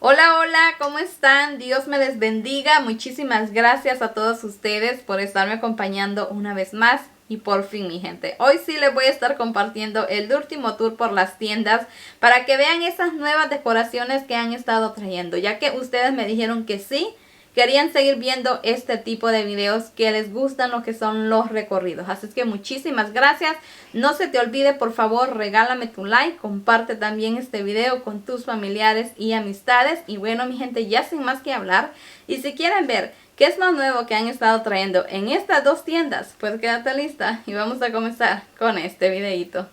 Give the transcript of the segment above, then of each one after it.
Hola, hola, ¿cómo están? Dios me les bendiga. Muchísimas gracias a todos ustedes por estarme acompañando una vez más. Y por fin, mi gente, hoy sí les voy a estar compartiendo el último tour por las tiendas para que vean esas nuevas decoraciones que han estado trayendo, ya que ustedes me dijeron que sí, querían seguir viendo este tipo de videos, que les gustan lo que son los recorridos. Así es que muchísimas gracias. No se te olvide, por favor, regálame tu like, comparte también este video con tus familiares y amistades. Y bueno, mi gente, ya sin más que hablar, y si quieren ver qué es lo nuevo que han estado trayendo en estas dos tiendas, pues quédate lista y vamos a comenzar con este videito.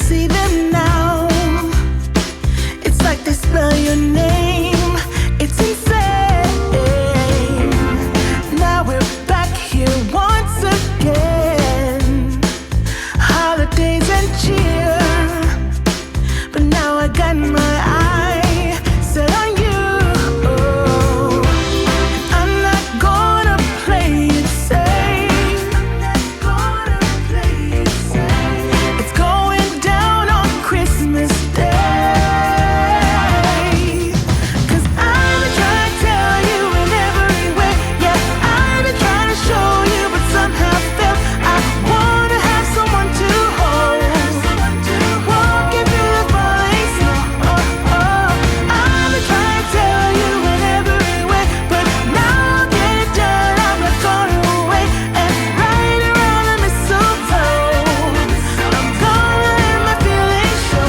see them now. It's like they spell your name. It's insane. Now we're back here once again. Holidays and cheer. But now I got my eye set on you. I'm not gonna play it safe. It's going down on Christmas Day. 'Cause I've been trying to tell you in every way. Yeah, I've been trying to show you, but somehow failed. I wanna have someone to hold. Walking through the falling snow. I've been trying to tell you in every way, but now I'll get it done. I'm not gonna wait and right around the mistletoe. I'm gonna let my feelings show.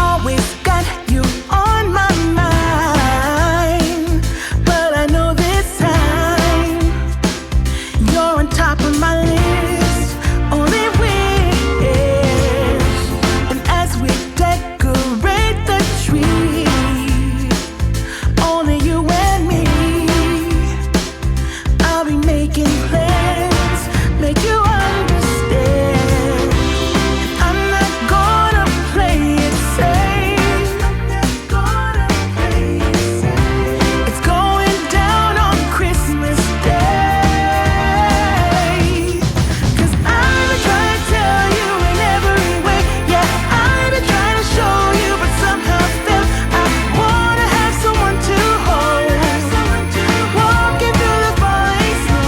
Always got you on my mind, but I know this time you're on top of my list. Only wish. And as we decorate the tree, only you and me, I'll be making plans, make you understand. I'm not gonna play it safe. It's going down on Christmas Day. 'Cause I've been trying to tell you in every way. Yeah, I've been trying to show you, but somehow failed. I wanna have someone to hold. Walking through the falling snow.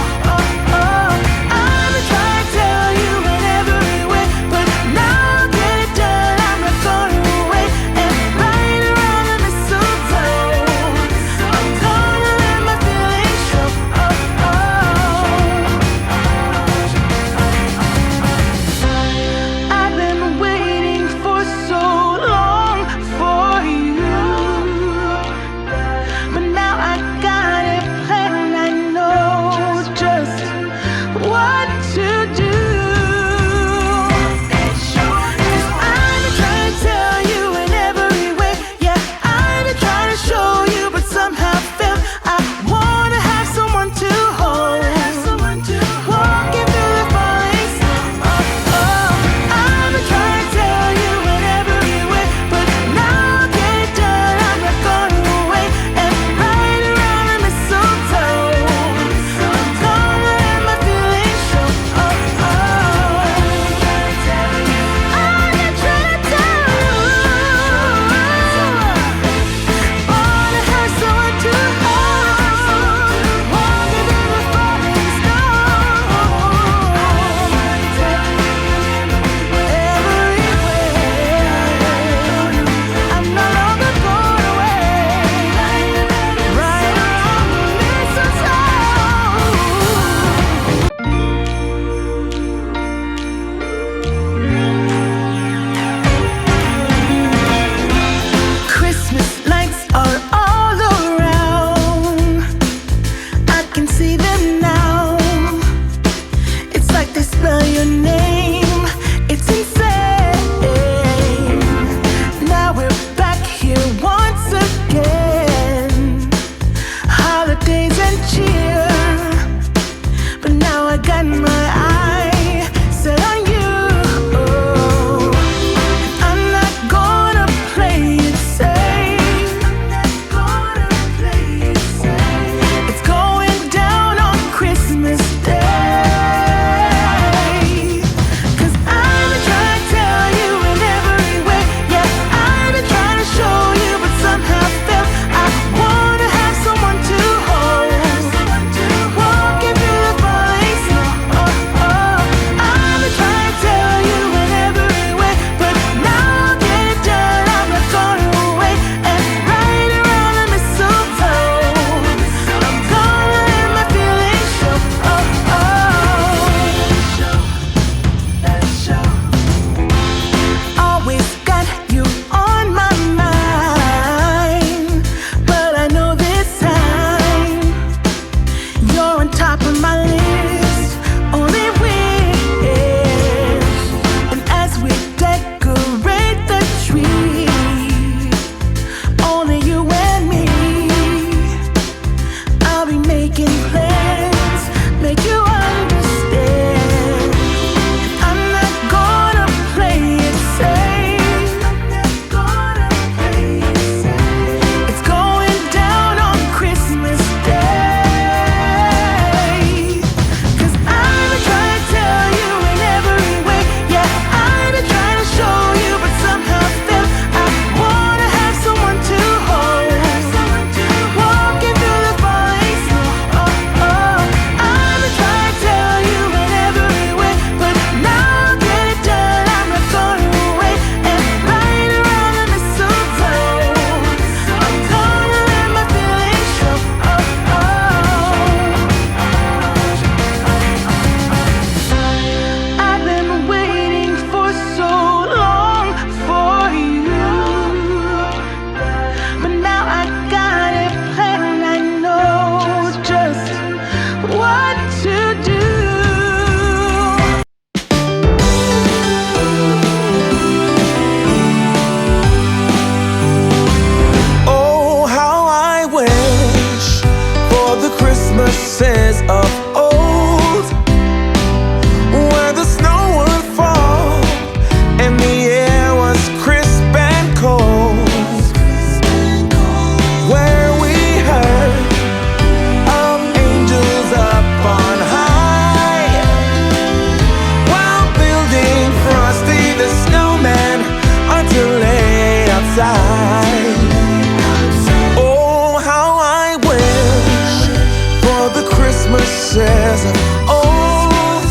old,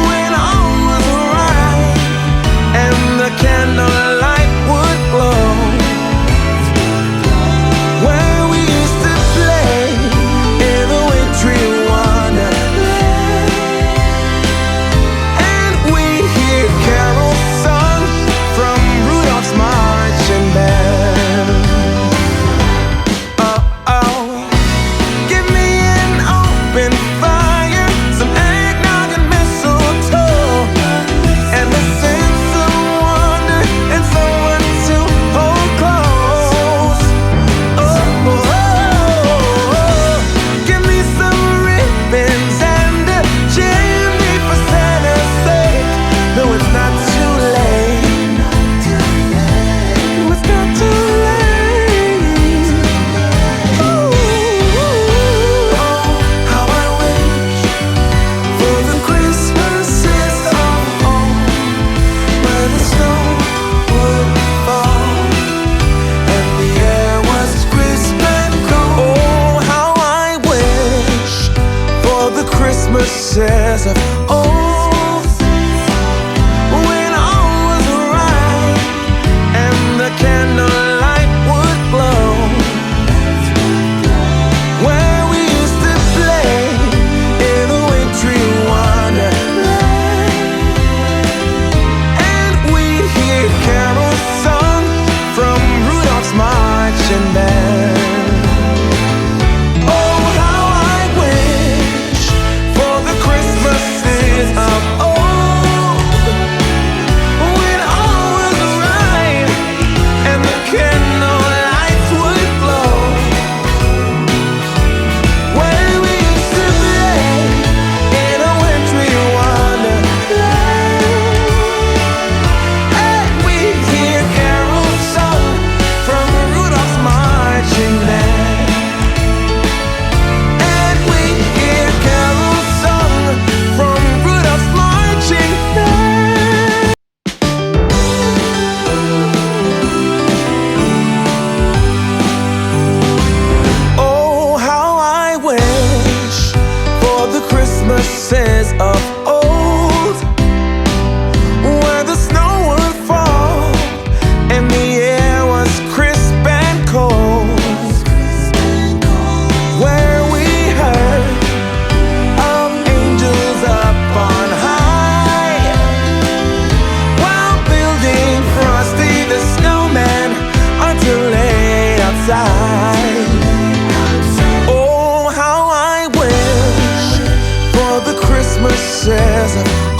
when all was right and the candlelight would glow, where we used to play in the wintry wonderland, and we'd hear carols sung from Rudolph's marching band. Oh, oh, give me an open fire, some eggnog and mistletoe, and the sense of wonder and someone to hold close. Oh, oh, oh, give me some ribbons and a chimney for Santa's sake. No, it's not too late. No, it's not too late. Ooh, oh, how I wish for the Christmases of old, where the snow would fall and the air was crisp and cold. Oh, how I wish for the Christmases of old, when all was right and the candlelight would glow, where we used to play in the wintry wonderland, and we'd hear carols sung from Rudolph's marching band. Oh, how I wish for the Christmases of old, when all was right and the candlelights would glow, where we used to play in a wintry wonderland, and we'd hear carols sung from Rudolph's marching band, and we'd hear carols sung from Rudolph's marching band. Oh, how I wish for the Christmases of old, where the snow would fall and the air was crisp and cold, where we heard of angels up on high, while building Frosty the Snowman until late outside. Oh, how I wish for the Christmases of